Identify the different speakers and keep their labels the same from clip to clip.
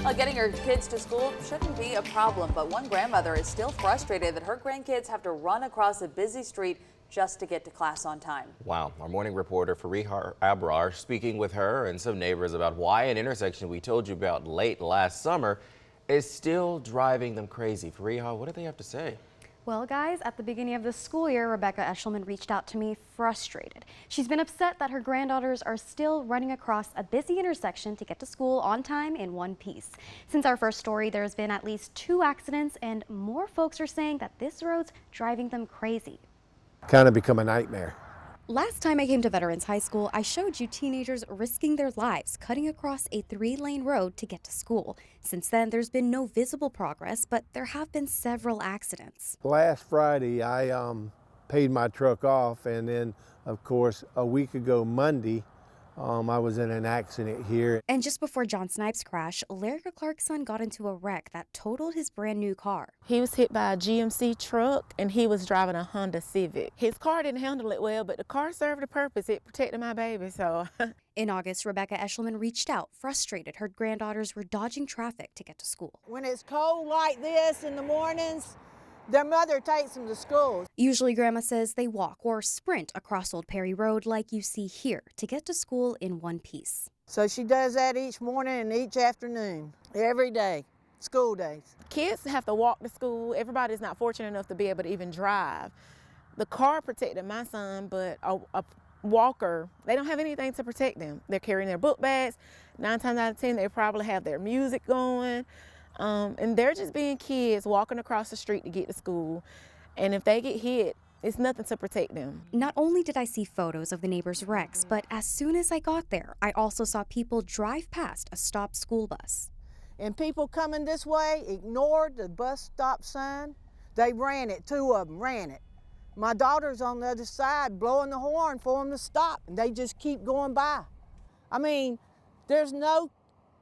Speaker 1: Well, getting your kids to school shouldn't be a problem, but one grandmother is still frustrated that her grandkids have to run across a busy street just to get to class on time.
Speaker 2: Wow. Our morning reporter Farihar Abrar speaking with her and some neighbors about why an intersection we told you about late last summer is still driving them crazy. Farihar, what do they have to say?
Speaker 3: Well, guys, at the beginning of the school year, Rebecca Eshelman reached out to me frustrated. She's been upset that her granddaughters are still running across a busy intersection to get to school on time in one piece. Since our first story, there's been at least 2 accidents, and more folks are saying that this road's driving them crazy.
Speaker 4: Kind of become a nightmare.
Speaker 3: Last time I came to Veterans High School, I showed you teenagers risking their lives cutting across a 3-lane road to get to school. Since then, there's been no visible progress, but there have been several accidents.
Speaker 4: Last Friday, I paid my truck off, and then, of course, a week ago Monday, I was in an accident here.
Speaker 3: And just before John Snipes' crash, Larry Clark's son got into a wreck that totaled his brand new car.
Speaker 5: He was hit by a GMC truck, and he was driving a Honda Civic. His car didn't handle it well, but the car served a purpose. It protected my baby, so.
Speaker 3: In August, Rebecca Eshelman reached out, frustrated her granddaughters were dodging traffic to get to school.
Speaker 6: When it's cold like this in the mornings, their mother takes them to school.
Speaker 3: Usually, Grandma says they walk or sprint across Old Perry Road like you see here to get to school in one piece.
Speaker 6: So she does that each morning and each afternoon, every day, school days.
Speaker 5: Kids have to walk to school. Everybody's not fortunate enough to be able to even drive. The car protected my son, but a walker, they don't have anything to protect them. They're carrying their book bags. 9 times out of 10, they probably have their music going. And they're just being kids walking across the street to get to school. And if they get hit, it's nothing to protect them.
Speaker 3: Not only did I see photos of the neighbors' wrecks, but as soon as I got there, I also saw people drive past a stopped school bus.
Speaker 6: And people coming this way ignored the bus stop sign. They ran it, 2 of them ran it. My daughter's on the other side blowing the horn for them to stop, and they just keep going by. I mean, there's no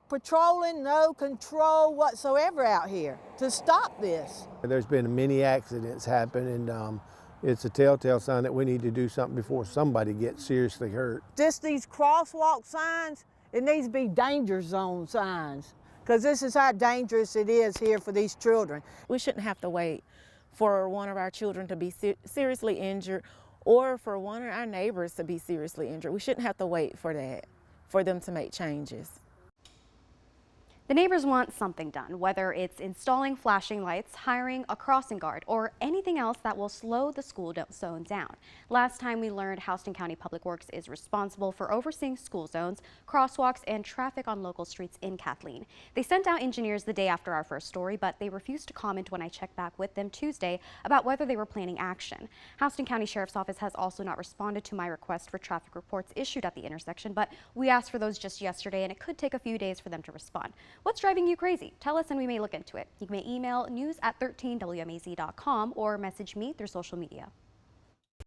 Speaker 6: patrolling, no control whatsoever out here to stop this.
Speaker 4: There's been many accidents happen, and it's a telltale sign that we need to do something before somebody gets seriously hurt.
Speaker 6: Just these crosswalk signs, it needs to be danger zone signs, because this is how dangerous it is here for these children.
Speaker 5: We shouldn't have to wait for one of our children to be seriously injured or for one of our neighbors to be seriously injured. We shouldn't have to wait for that, for them to make changes.
Speaker 3: The neighbors want something done, whether it's installing flashing lights, hiring a crossing guard, or anything else that will slow the school zone down. Last time we learned Houston County Public Works is responsible for overseeing school zones, crosswalks, and traffic on local streets in Kathleen. They sent out engineers the day after our first story, but they refused to comment when I checked back with them Tuesday about whether they were planning action. Houston County Sheriff's Office has also not responded to my request for traffic reports issued at the intersection, but we asked for those just yesterday, and it could take a few days for them to respond. What's driving you crazy? Tell us and we may look into it. You may email news@13wmaz.com or message me through social media.